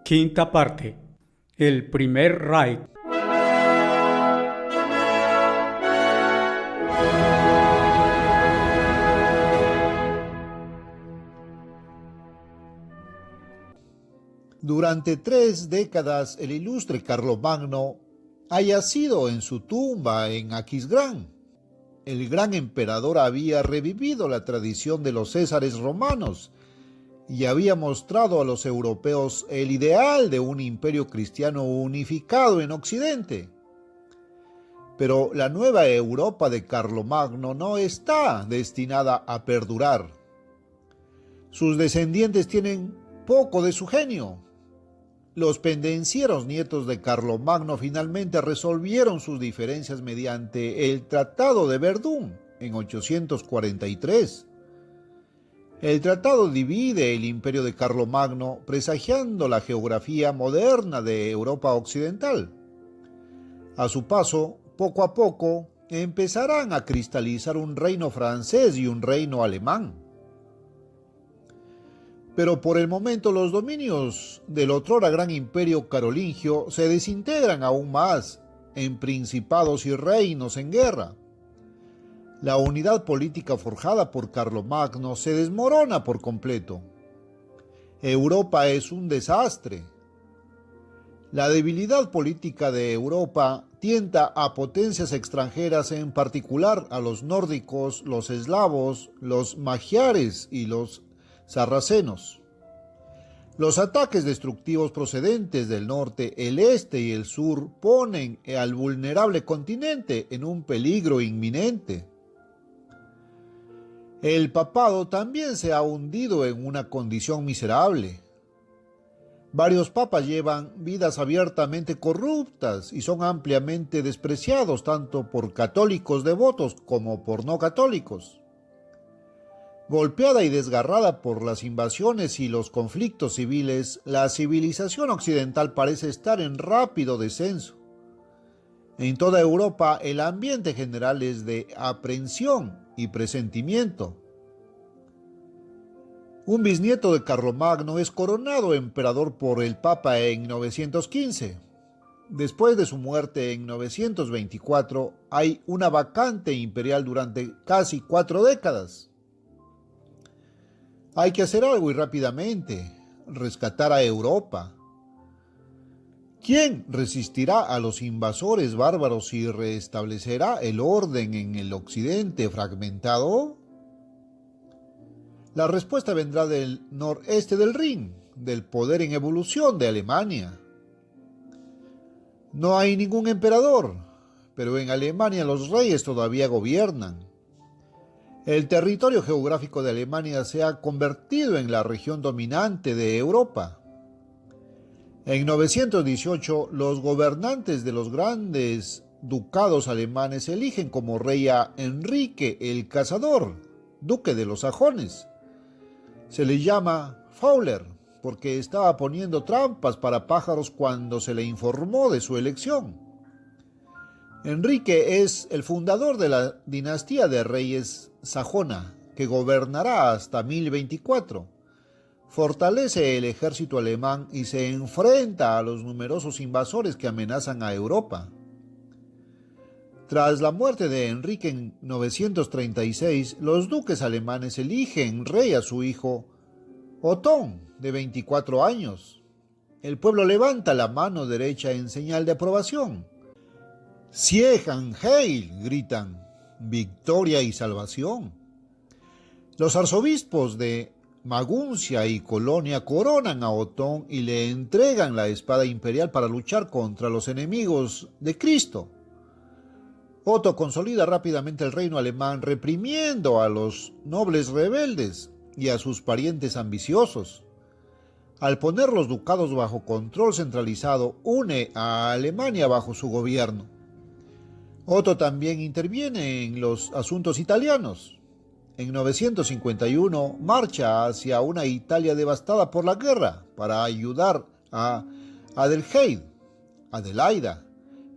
Quinta parte. El primer Reich. Durante 3 décadas el ilustre Carlomagno ha yacido en su tumba en Aquisgrán. El gran emperador había revivido la tradición de los césares romanos y había mostrado a los europeos el ideal de un imperio cristiano unificado en Occidente. Pero la nueva Europa de Carlomagno no está destinada a perdurar. Sus descendientes tienen poco de su genio. Los pendencieros nietos de Carlomagno finalmente resolvieron sus diferencias mediante el Tratado de Verdún en 843. El tratado divide el imperio de Carlomagno, presagiando la geografía moderna de Europa occidental. A su paso, poco a poco, empezarán a cristalizar un reino francés y un reino alemán. Pero por el momento los dominios del otrora gran imperio carolingio se desintegran aún más en principados y reinos en guerra. La unidad política forjada por Carlomagno se desmorona por completo. Europa es un desastre. La debilidad política de Europa tienta a potencias extranjeras, en particular a los nórdicos, los eslavos, los magiares y los sarracenos. Los ataques destructivos procedentes del norte, el este y el sur ponen al vulnerable continente en un peligro inminente. El papado también se ha hundido en una condición miserable. Varios papas llevan vidas abiertamente corruptas y son ampliamente despreciados tanto por católicos devotos como por no católicos. Golpeada y desgarrada por las invasiones y los conflictos civiles, la civilización occidental parece estar en rápido descenso. En toda Europa el ambiente general es de aprensión y presentimiento. Un bisnieto de Carlomagno es coronado emperador por el Papa en 915. Después de su muerte en 924, hay una vacante imperial durante casi 4 décadas. Hay que hacer algo y rápidamente, rescatar a Europa. ¿Quién resistirá a los invasores bárbaros y restablecerá el orden en el occidente fragmentado? La respuesta vendrá del noreste del Rin, del poder en evolución de Alemania. No hay ningún emperador, pero en Alemania los reyes todavía gobiernan. El territorio geográfico de Alemania se ha convertido en la región dominante de Europa. En 918, los gobernantes de los grandes ducados alemanes eligen como rey a Enrique el Cazador, duque de los sajones. Se le llama Fowler porque estaba poniendo trampas para pájaros cuando se le informó de su elección. Enrique es el fundador de la dinastía de reyes sajona, que gobernará hasta 1024. Fortalece el ejército alemán y se enfrenta a los numerosos invasores que amenazan a Europa. Tras la muerte de Enrique en 936, los duques alemanes eligen rey a su hijo Otón, de 24 años. El pueblo levanta la mano derecha en señal de aprobación. Sieg und Heil, gritan, victoria y salvación. Los arzobispos de Maguncia y Colonia coronan a Otón y le entregan la espada imperial para luchar contra los enemigos de Cristo. Otto consolida rápidamente el reino alemán, reprimiendo a los nobles rebeldes y a sus parientes ambiciosos. Al poner los ducados bajo control centralizado, une a Alemania bajo su gobierno. Otto también interviene en los asuntos italianos. En 951 marcha hacia una Italia devastada por la guerra para ayudar a Adelaida,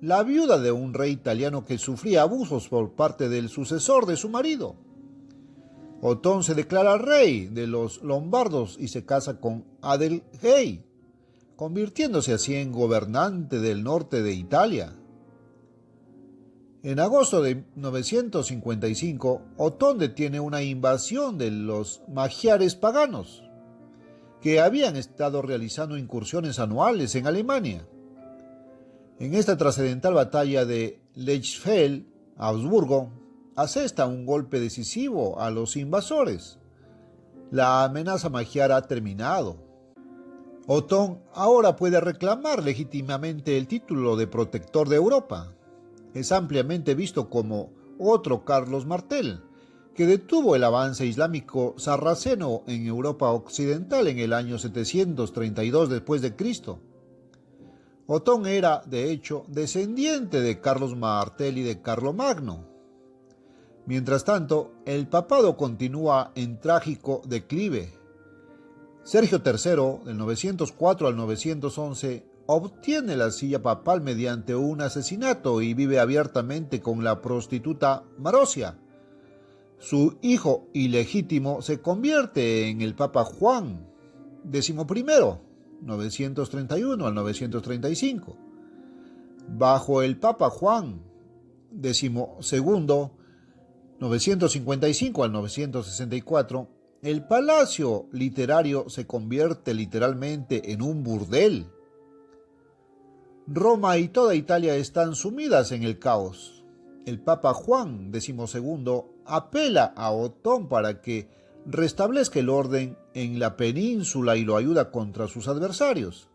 la viuda de un rey italiano que sufría abusos por parte del sucesor de su marido. Otón se declara rey de los lombardos y se casa con Adelheid, convirtiéndose así en gobernante del norte de Italia. En agosto de 955, Otón detiene una invasión de los magiares paganos, que habían estado realizando incursiones anuales en Alemania. En esta trascendental batalla de Lechfeld, Augsburgo, asesta un golpe decisivo a los invasores. La amenaza magiar ha terminado. Otón ahora puede reclamar legítimamente el título de protector de Europa. Es ampliamente visto como otro Carlos Martel, que detuvo el avance islámico sarraceno en Europa occidental en el año 732 después de Cristo. Otón era, de hecho, descendiente de Carlos Martel y de Carlomagno. Mientras tanto, el papado continúa en trágico declive. Sergio III, del 904 al 911, obtiene la silla papal mediante un asesinato y vive abiertamente con la prostituta Marosia. Su hijo ilegítimo se convierte en el Papa Juan XI, 931 al 935. Bajo el Papa Juan XII, 955 al 964, el palacio literario se convierte literalmente en un burdel. Roma y toda Italia están sumidas en el caos. El Papa Juan XII apela a Otón para que restablezca el orden en la península y lo ayuda contra sus adversarios.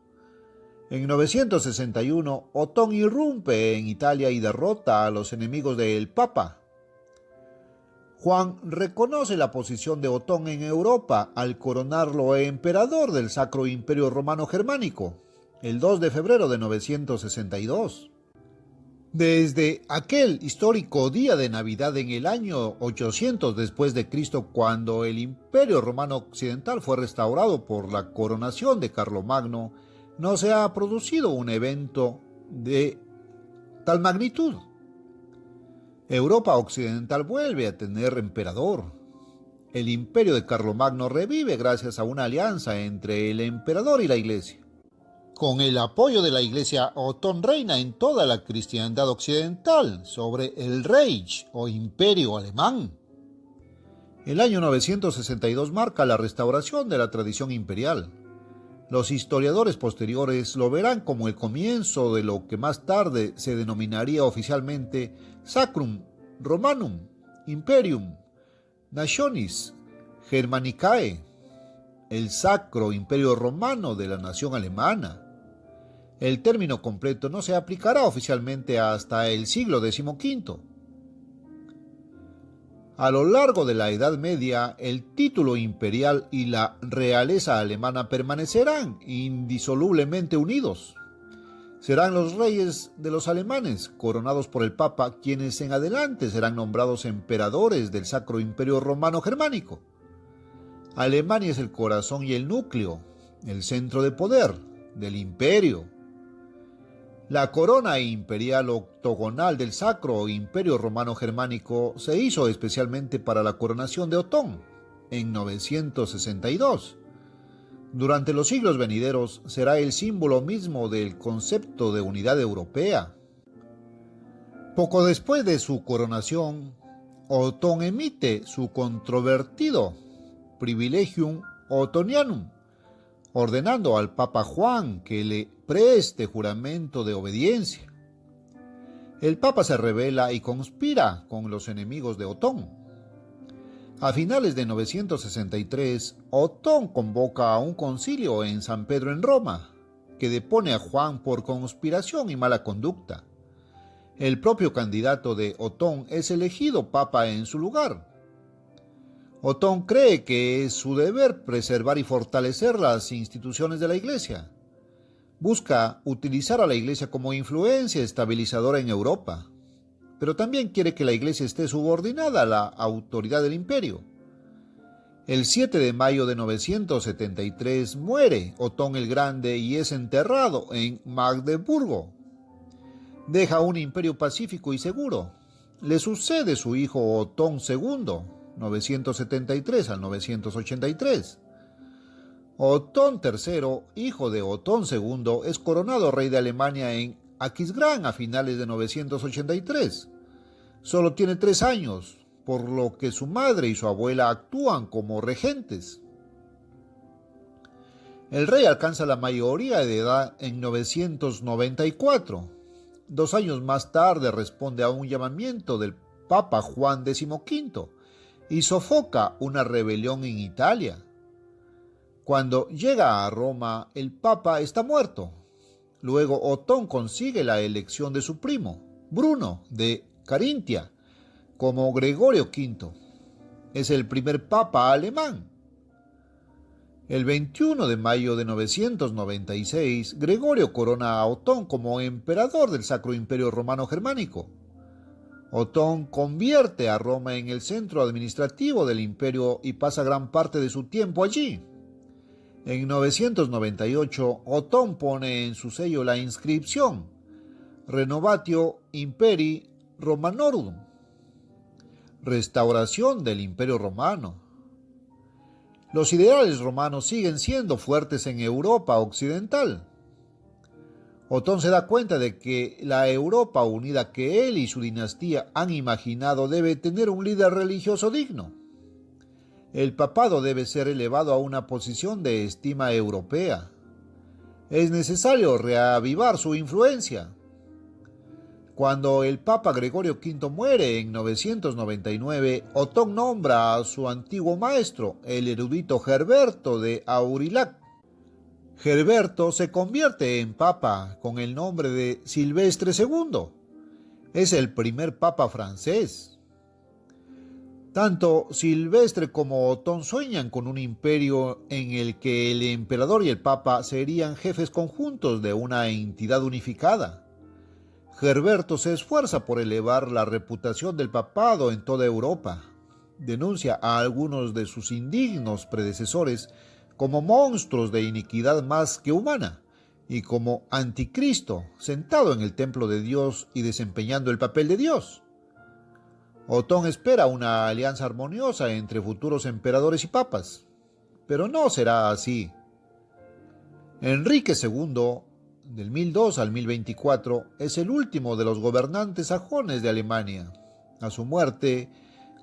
En 961, Otón irrumpe en Italia y derrota a los enemigos del Papa. Juan reconoce la posición de Otón en Europa al coronarlo emperador del Sacro Imperio Romano Germánico, el 2 de febrero de 962. Desde aquel histórico día de Navidad en el año 800 después de Cristo, cuando el Imperio Romano Occidental fue restaurado por la coronación de Carlomagno, no se ha producido un evento de tal magnitud. Europa Occidental vuelve a tener emperador. El imperio de Carlomagno revive gracias a una alianza entre el emperador y la Iglesia. Con el apoyo de la Iglesia, Otón reina en toda la cristiandad occidental sobre el Reich o Imperio Alemán. El año 962 marca la restauración de la tradición imperial. Los historiadores posteriores lo verán como el comienzo de lo que más tarde se denominaría oficialmente Sacrum Romanum Imperium Nationis Germanicae, el Sacro Imperio Romano de la nación alemana. El término completo no se aplicará oficialmente hasta el siglo XV. A lo largo de la Edad Media, el título imperial y la realeza alemana permanecerán indisolublemente unidos. Serán los reyes de los alemanes, coronados por el Papa, quienes en adelante serán nombrados emperadores del Sacro Imperio Romano Germánico. Alemania es el corazón y el núcleo, el centro de poder del imperio. La corona imperial octogonal del Sacro Imperio Romano Germánico se hizo especialmente para la coronación de Otón, en 962. Durante los siglos venideros será el símbolo mismo del concepto de unidad europea. Poco después de su coronación, Otón emite su controvertido Privilegium Ottonianum, ordenando al Papa Juan que le preste juramento de obediencia. El Papa se rebela y conspira con los enemigos de Otón. A finales de 963, Otón convoca a un concilio en San Pedro en Roma, que depone a Juan por conspiración y mala conducta. El propio candidato de Otón es elegido papa en su lugar. Otón cree que es su deber preservar y fortalecer las instituciones de la Iglesia. Busca utilizar a la Iglesia como influencia estabilizadora en Europa, pero también quiere que la Iglesia esté subordinada a la autoridad del imperio. El 7 de mayo de 973 muere Otón el Grande y es enterrado en Magdeburgo. Deja un imperio pacífico y seguro. Le sucede su hijo Otón II, 973 al 983. Otón III, hijo de Otón II, es coronado rey de Alemania en Aquisgrán a finales de 983. Solo tiene 3 años, por lo que su madre y su abuela actúan como regentes. El rey alcanza la mayoría de edad en 994. 2 años más tarde responde a un llamamiento del Papa Juan XV y sofoca una rebelión en Italia. Cuando llega a Roma, el Papa está muerto. Luego Otón consigue la elección de su primo, Bruno de Carintia, como Gregorio V. Es el primer papa alemán. El 21 de mayo de 996, Gregorio corona a Otón como emperador del Sacro Imperio Romano Germánico. Otón convierte a Roma en el centro administrativo del imperio y pasa gran parte de su tiempo allí. En 998, Otón pone en su sello la inscripción Renovatio Imperii Romanorum, restauración del Imperio Romano. Los ideales romanos siguen siendo fuertes en Europa occidental. Otón se da cuenta de que la Europa unida que él y su dinastía han imaginado debe tener un líder religioso digno. El papado debe ser elevado a una posición de estima europea. Es necesario reavivar su influencia. Cuando el Papa Gregorio V muere en 999, Otón nombra a su antiguo maestro, el erudito Gerberto de Aurillac. Gerberto se convierte en papa con el nombre de Silvestre II. Es el primer papa francés. Tanto Silvestre como Otón sueñan con un imperio en el que el emperador y el papa serían jefes conjuntos de una entidad unificada. Gerberto se esfuerza por elevar la reputación del papado en toda Europa. Denuncia a algunos de sus indignos predecesores como monstruos de iniquidad más que humana y como anticristo sentado en el templo de Dios y desempeñando el papel de Dios. Otón espera una alianza armoniosa entre futuros emperadores y papas, pero no será así. Enrique II, del 1002 al 1024, es el último de los gobernantes sajones de Alemania. A su muerte,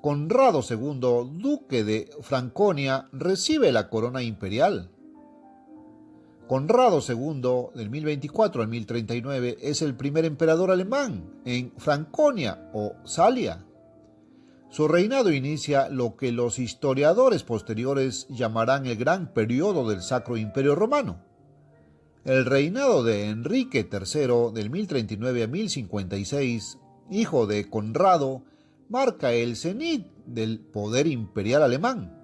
Conrado II, duque de Franconia, recibe la corona imperial. Conrado II, del 1024 al 1039, es el primer emperador alemán en Franconia o Salia. Su reinado inicia lo que los historiadores posteriores llamarán el gran periodo del Sacro Imperio Romano. El reinado de Enrique III, del 1039 a 1056, hijo de Conrado, marca el cenit del poder imperial alemán.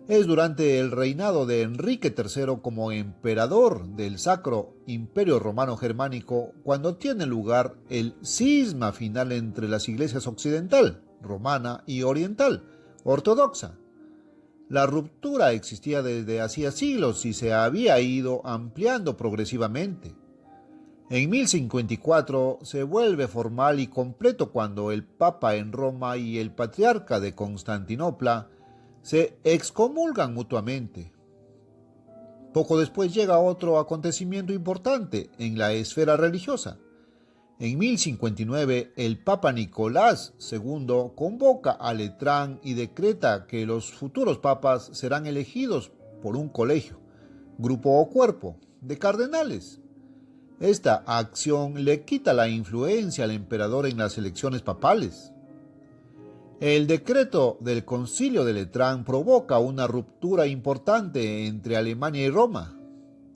Es durante el reinado de Enrique III como emperador del Sacro Imperio Romano Germánico cuando tiene lugar el cisma final entre las iglesias occidental, romana y oriental, ortodoxa. La ruptura existía desde hacía siglos y se había ido ampliando progresivamente. En 1054 se vuelve formal y completo cuando el Papa en Roma y el Patriarca de Constantinopla se excomulgan mutuamente. Poco después llega otro acontecimiento importante en la esfera religiosa. En 1059, el Papa Nicolás II convoca a Letrán y decreta que los futuros papas serán elegidos por un colegio, grupo o cuerpo, de cardenales. Esta acción le quita la influencia al emperador en las elecciones papales. El decreto del Concilio de Letrán provoca una ruptura importante entre Alemania y Roma.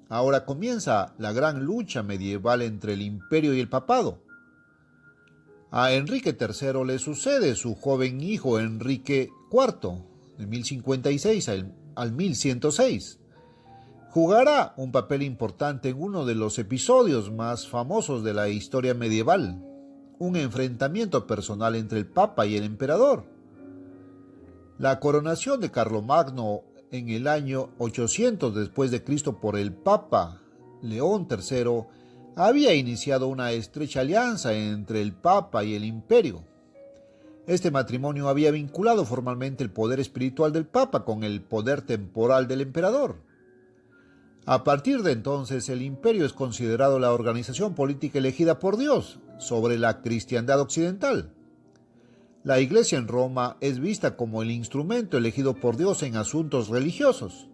Ahora comienza la gran lucha medieval entre el imperio y el papado. A Enrique III le sucede su joven hijo Enrique IV, de 1056 al 1106. Jugará un papel importante en uno de los episodios más famosos de la historia medieval, un enfrentamiento personal entre el Papa y el emperador. La coronación de Carlomagno en el año 800 después de Cristo por el Papa León III había iniciado una estrecha alianza entre el Papa y el Imperio. Este matrimonio había vinculado formalmente el poder espiritual del Papa con el poder temporal del emperador. A partir de entonces, el Imperio es considerado la organización política elegida por Dios sobre la cristiandad occidental. La Iglesia en Roma es vista como el instrumento elegido por Dios en asuntos religiosos.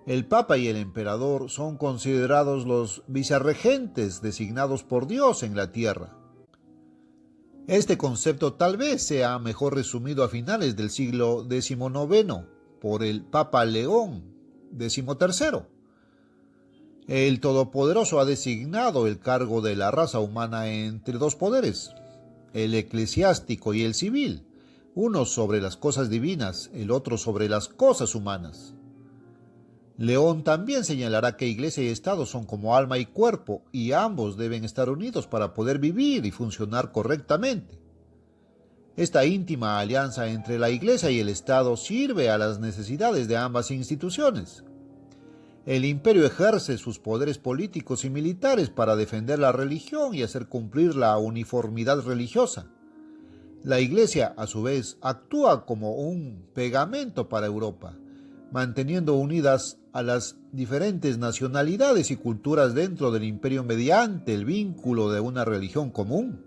El Papa y el Emperador son considerados los vicerregentes designados por Dios en la tierra. Este concepto tal vez sea mejor resumido a finales del siglo XIX por el Papa León XIII. El Todopoderoso ha designado el cargo de la raza humana entre dos poderes, el eclesiástico y el civil, uno sobre las cosas divinas, el otro sobre las cosas humanas. León también señalará que Iglesia y Estado son como alma y cuerpo, y ambos deben estar unidos para poder vivir y funcionar correctamente. Esta íntima alianza entre la Iglesia y el Estado sirve a las necesidades de ambas instituciones. El imperio ejerce sus poderes políticos y militares para defender la religión y hacer cumplir la uniformidad religiosa. La Iglesia, a su vez, actúa como un pegamento para Europa, manteniendo unidas a las diferentes nacionalidades y culturas dentro del imperio mediante el vínculo de una religión común.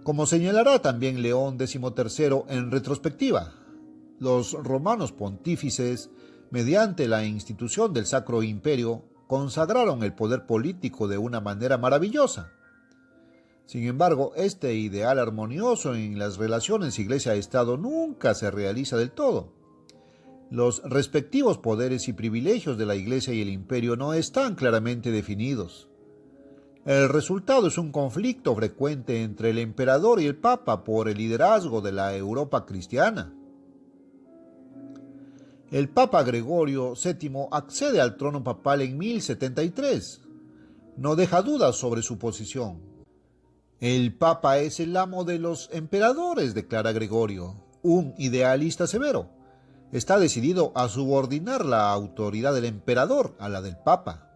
Como señalará también León XIII en retrospectiva, los romanos pontífices, mediante la institución del Sacro Imperio, consagraron el poder político de una manera maravillosa. Sin embargo, este ideal armonioso en las relaciones Iglesia-Estado nunca se realiza del todo. Los respectivos poderes y privilegios de la Iglesia y el Imperio no están claramente definidos. El resultado es un conflicto frecuente entre el emperador y el Papa por el liderazgo de la Europa cristiana. El Papa Gregorio VII accede al trono papal en 1073. No deja dudas sobre su posición. El Papa es el amo de los emperadores, declara Gregorio, un idealista severo. Está decidido a subordinar la autoridad del emperador a la del Papa.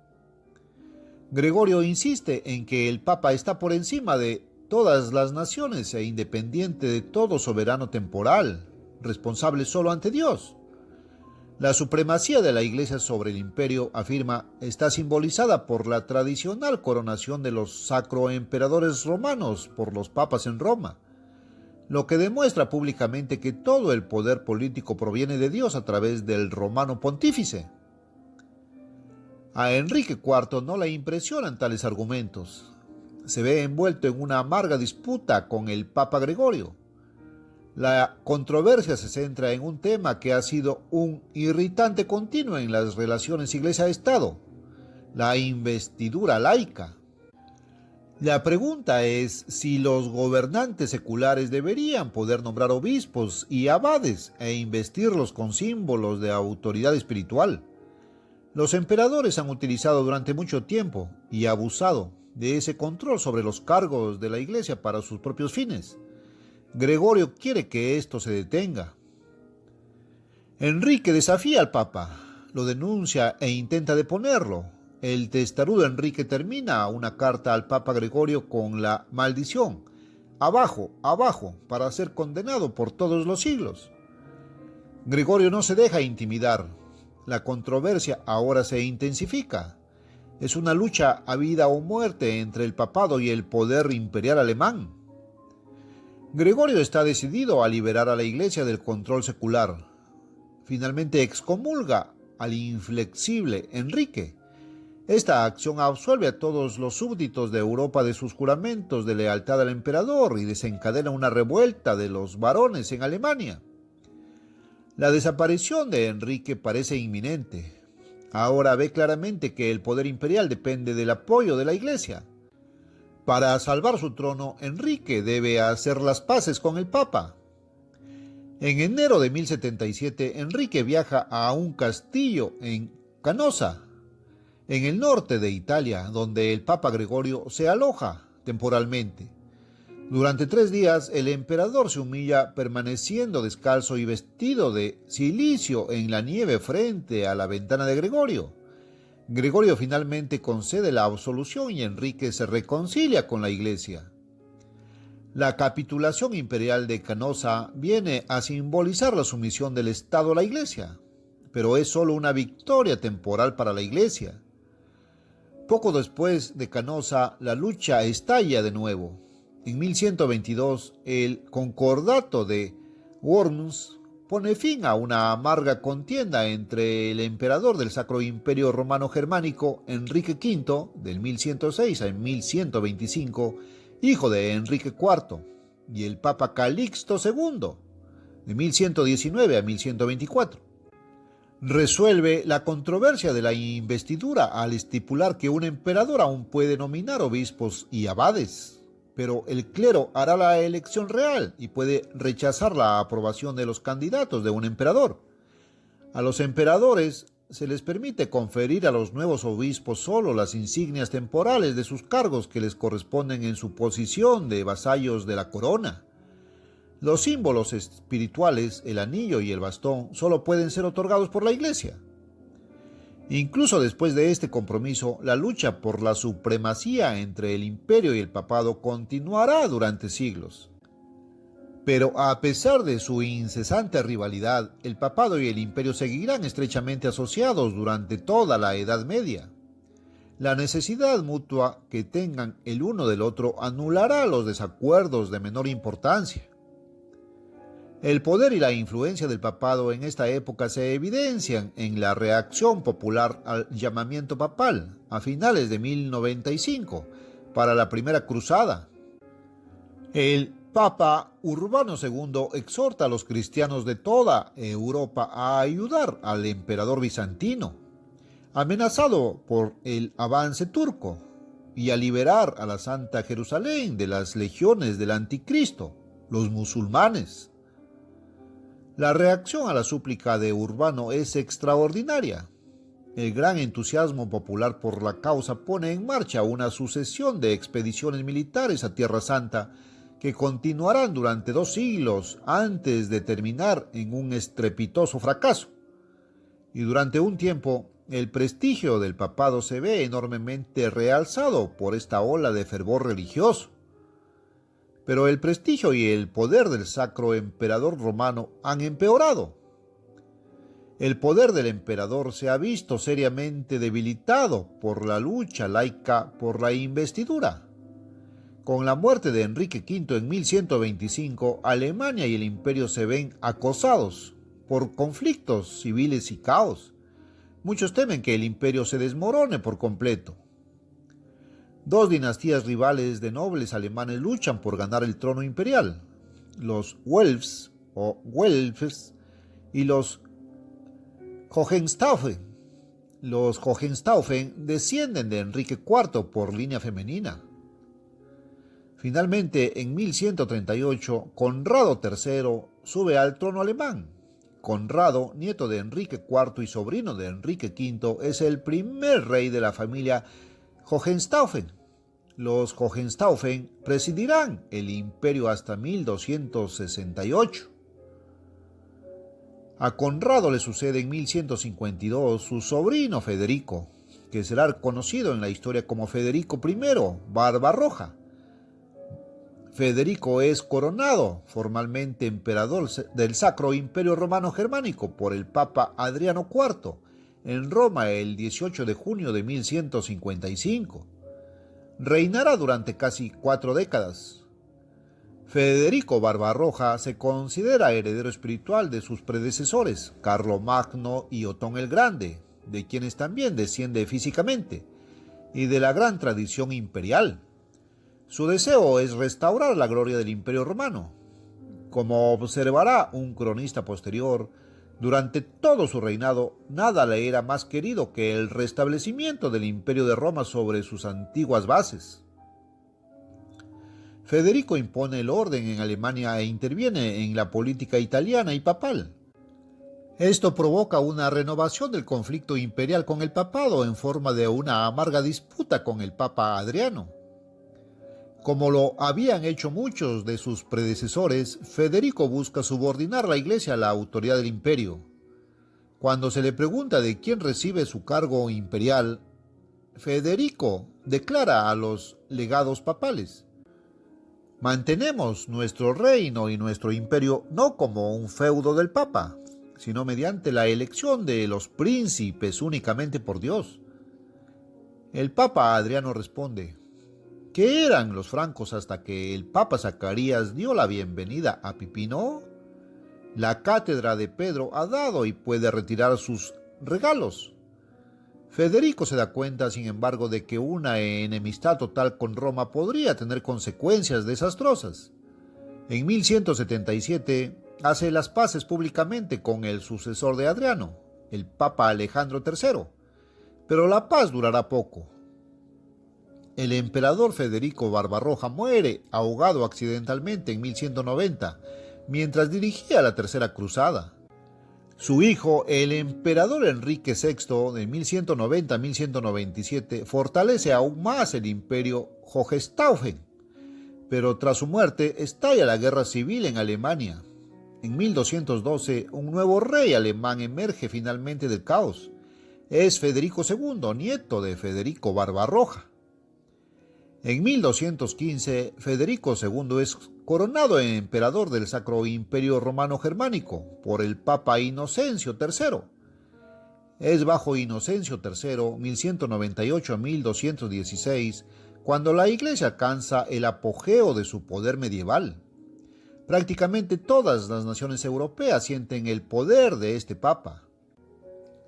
Gregorio insiste en que el Papa está por encima de todas las naciones e independiente de todo soberano temporal, responsable solo ante Dios. La supremacía de la Iglesia sobre el imperio, afirma, está simbolizada por la tradicional coronación de los sacroemperadores romanos por los papas en Roma, lo que demuestra públicamente que todo el poder político proviene de Dios a través del romano pontífice. A Enrique IV no le impresionan tales argumentos. Se ve envuelto en una amarga disputa con el Papa Gregorio. La controversia se centra en un tema que ha sido un irritante continuo en las relaciones Iglesia-Estado, la investidura laica. La pregunta es si los gobernantes seculares deberían poder nombrar obispos y abades e investirlos con símbolos de autoridad espiritual. Los emperadores han utilizado durante mucho tiempo y abusado de ese control sobre los cargos de la Iglesia para sus propios fines. Gregorio quiere que esto se detenga. Enrique desafía al Papa, lo denuncia e intenta deponerlo. El testarudo Enrique termina una carta al Papa Gregorio con la maldición: abajo, abajo, para ser condenado por todos los siglos. Gregorio no se deja intimidar. La controversia ahora se intensifica. Es una lucha a vida o muerte entre el papado y el poder imperial alemán. Gregorio está decidido a liberar a la Iglesia del control secular. Finalmente excomulga al inflexible Enrique. Esta acción absuelve a todos los súbditos de Europa de sus juramentos de lealtad al emperador y desencadena una revuelta de los varones en Alemania. La desaparición de Enrique parece inminente. Ahora ve claramente que el poder imperial depende del apoyo de la Iglesia. Para salvar su trono, Enrique debe hacer las paces con el Papa. En enero de 1077, Enrique viaja a un castillo en Canosa, en el norte de Italia, donde el Papa Gregorio se aloja temporalmente. Durante 3 días, el emperador se humilla permaneciendo descalzo y vestido de cilicio en la nieve frente a la ventana de Gregorio. Gregorio finalmente concede la absolución y Enrique se reconcilia con la Iglesia. La capitulación imperial de Canosa viene a simbolizar la sumisión del Estado a la Iglesia, pero es solo una victoria temporal para la Iglesia. Poco después de Canosa, la lucha estalla de nuevo. En 1122, el Concordato de Worms pone fin a una amarga contienda entre el emperador del Sacro Imperio Romano Germánico, Enrique V, del 1106 a 1125, hijo de Enrique IV, y el Papa Calixto II, de 1119 a 1124. Resuelve la controversia de la investidura al estipular que un emperador aún puede nominar obispos y abades, pero el clero hará la elección real y puede rechazar la aprobación de los candidatos de un emperador. A los emperadores se les permite conferir a los nuevos obispos solo las insignias temporales de sus cargos que les corresponden en su posición de vasallos de la corona. Los símbolos espirituales, el anillo y el bastón, solo pueden ser otorgados por la Iglesia. Incluso después de este compromiso, la lucha por la supremacía entre el imperio y el papado continuará durante siglos. Pero a pesar de su incesante rivalidad, el papado y el imperio seguirán estrechamente asociados durante toda la Edad Media. La necesidad mutua que tengan el uno del otro anulará los desacuerdos de menor importancia. El poder y la influencia del papado en esta época se evidencian en la reacción popular al llamamiento papal a finales de 1095 para la Primera Cruzada. El Papa Urbano II exhorta a los cristianos de toda Europa a ayudar al emperador bizantino, amenazado por el avance turco, y a liberar a la Santa Jerusalén de las legiones del Anticristo, los musulmanes. La reacción a la súplica de Urbano es extraordinaria. El gran entusiasmo popular por la causa pone en marcha una sucesión de expediciones militares a Tierra Santa que continuarán durante 2 siglos antes de terminar en un estrepitoso fracaso. Y durante un tiempo, el prestigio del papado se ve enormemente realzado por esta ola de fervor religioso. Pero el prestigio y el poder del Sacro Emperador Romano han empeorado. El poder del emperador se ha visto seriamente debilitado por la lucha laica por la investidura. Con la muerte de Enrique V en 1125, Alemania y el imperio se ven acosados por conflictos civiles y caos. Muchos temen que el imperio se desmorone por completo. 2 dinastías rivales de nobles alemanes luchan por ganar el trono imperial, los Welfs o Welfs y los Hohenstaufen. Los Hohenstaufen descienden de Enrique IV por línea femenina. Finalmente, en 1138, Conrado III sube al trono alemán. Conrado, nieto de Enrique IV y sobrino de Enrique V, es el primer rey de la familia Hohenstaufen. Los Hohenstaufen presidirán el imperio hasta 1268. A Conrado le sucede en 1152 su sobrino Federico, que será conocido en la historia como Federico I, Barbarroja. Federico es coronado formalmente emperador del Sacro Imperio Romano Germánico por el Papa Adriano IV en Roma el 18 de junio de 1155. Reinará durante casi 4 décadas. Federico Barbarroja se considera heredero espiritual de sus predecesores, Carlomagno y Otón el Grande, de quienes también desciende físicamente, y de la gran tradición imperial. Su deseo es restaurar la gloria del Imperio Romano. Como observará un cronista posterior, durante todo su reinado, nada le era más querido que el restablecimiento del Imperio de Roma sobre sus antiguas bases. Federico impone el orden en Alemania e interviene en la política italiana y papal. Esto provoca una renovación del conflicto imperial con el papado en forma de una amarga disputa con el Papa Adriano. Como lo habían hecho muchos de sus predecesores, Federico busca subordinar la Iglesia a la autoridad del imperio. Cuando se le pregunta de quién recibe su cargo imperial, Federico declara a los legados papales: mantenemos nuestro reino y nuestro imperio no como un feudo del Papa, sino mediante la elección de los príncipes únicamente por Dios. El Papa Adriano responde: ¿qué eran los francos hasta que el Papa Zacarías dio la bienvenida a Pipino? La cátedra de Pedro ha dado y puede retirar sus regalos. Federico se da cuenta, sin embargo, de que una enemistad total con Roma podría tener consecuencias desastrosas. En 1177 hace las paces públicamente con el sucesor de Adriano, el Papa Alejandro III, pero la paz durará poco. El emperador Federico Barbarroja muere ahogado accidentalmente en 1190, mientras dirigía la Tercera Cruzada. Su hijo, el emperador Enrique VI, de 1190 a 1197, fortalece aún más el imperio Hohenstaufen, pero tras su muerte estalla la guerra civil en Alemania. En 1212, un nuevo rey alemán emerge finalmente del caos. Es Federico II, nieto de Federico Barbarroja. En 1215, Federico II es coronado emperador del Sacro Imperio Romano Germánico por el Papa Inocencio III. Es bajo Inocencio III, 1198 a 1216, cuando la Iglesia alcanza el apogeo de su poder medieval. Prácticamente todas las naciones europeas sienten el poder de este Papa.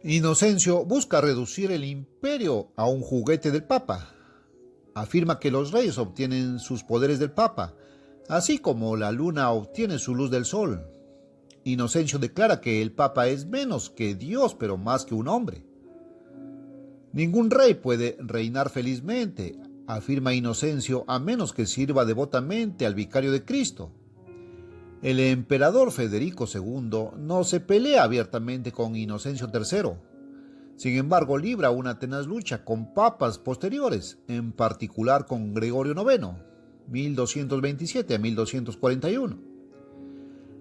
Inocencio busca reducir el imperio a un juguete del Papa. Afirma que los reyes obtienen sus poderes del Papa, así como la luna obtiene su luz del sol. Inocencio declara que el Papa es menos que Dios, pero más que un hombre. Ningún rey puede reinar felizmente, afirma Inocencio, a menos que sirva devotamente al vicario de Cristo. El emperador Federico II no se pelea abiertamente con Inocencio III. Sin embargo, libra una tenaz lucha con papas posteriores, en particular con Gregorio IX, 1227 a 1241.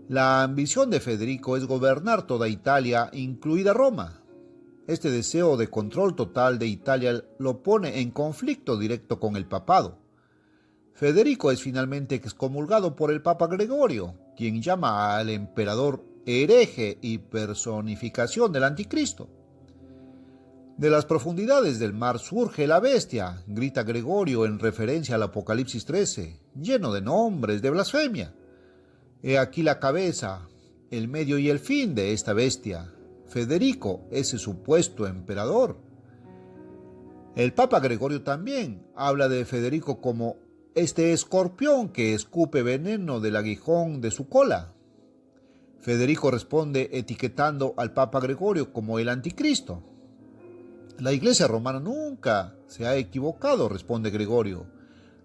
La ambición de Federico es gobernar toda Italia, incluida Roma. Este deseo de control total de Italia lo pone en conflicto directo con el papado. Federico es finalmente excomulgado por el Papa Gregorio, quien llama al emperador hereje y personificación del anticristo. De las profundidades del mar surge la bestia, grita Gregorio en referencia al Apocalipsis 13, lleno de nombres de blasfemia. He aquí la cabeza, el medio y el fin de esta bestia, Federico, ese supuesto emperador. El Papa Gregorio también habla de Federico como este escorpión que escupe veneno del aguijón de su cola. Federico responde etiquetando al Papa Gregorio como el anticristo. La Iglesia romana nunca se ha equivocado, responde Gregorio.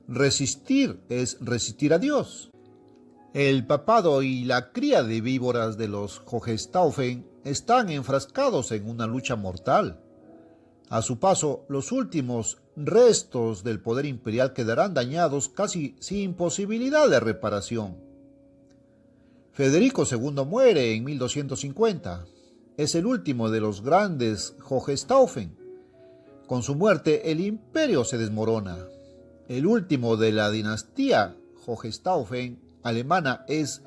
Resistir es resistir a Dios. El papado y la cría de víboras de los Hohenstaufen están enfrascados en una lucha mortal. A su paso, los últimos restos del poder imperial quedarán dañados casi sin posibilidad de reparación. Federico II muere en 1250. Es el último de los grandes Hohenstaufen. Con su muerte, el imperio se desmorona. El último de la dinastía Hohenstaufen alemana es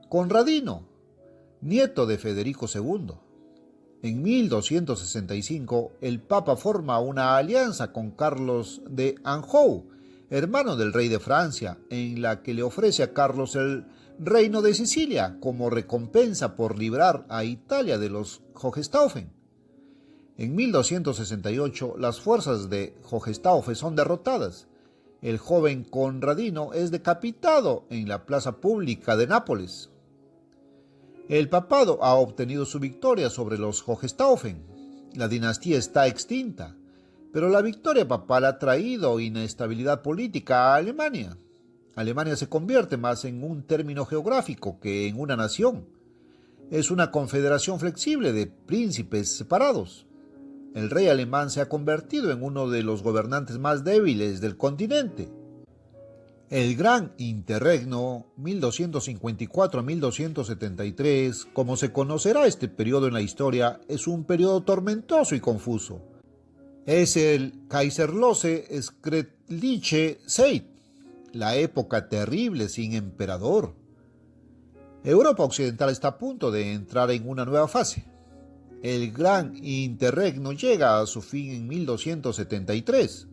Conradino, nieto de Federico II. En 1265, el Papa forma una alianza con Carlos de Anjou, hermano del rey de Francia, en la que le ofrece a Carlos el reino de Sicilia como recompensa por librar a Italia de los Hohenstaufen. En 1268, las fuerzas de Hohenstaufen son derrotadas. El joven Conradino es decapitado en la plaza pública de Nápoles. El papado ha obtenido su victoria sobre los Hohenstaufen. La dinastía está extinta, pero la victoria papal ha traído inestabilidad política a Alemania. Alemania se convierte más en un término geográfico que en una nación. Es una confederación flexible de príncipes separados. El rey alemán se ha convertido en uno de los gobernantes más débiles del continente. El Gran Interregno 1254-1273, como se conocerá este periodo en la historia, es un periodo tormentoso y confuso. Es el Kaiserlose Skretliche Zeit, la época terrible sin emperador. Europa Occidental está a punto de entrar en una nueva fase. El Gran Interregno llega a su fin en 1273.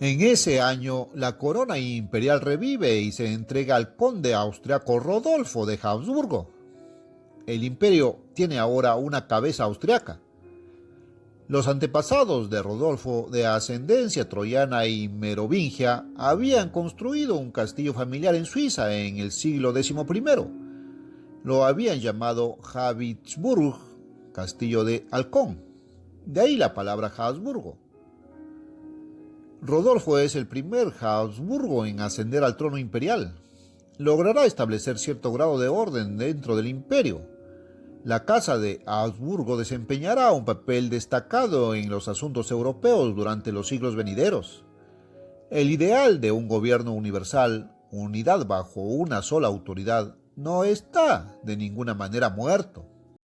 En ese año, la corona imperial revive y se entrega al conde austriaco Rodolfo de Habsburgo. El imperio tiene ahora una cabeza austriaca. Los antepasados de Rodolfo, de ascendencia troyana y merovingia, habían construido un castillo familiar en Suiza en el siglo XI. Lo habían llamado Habsburg, castillo de halcón. De ahí la palabra Habsburgo. Rodolfo es el primer Habsburgo en ascender al trono imperial. Logrará establecer cierto grado de orden dentro del imperio. La Casa de Habsburgo desempeñará un papel destacado en los asuntos europeos durante los siglos venideros. El ideal de un gobierno universal, unidad bajo una sola autoridad, no está de ninguna manera muerto.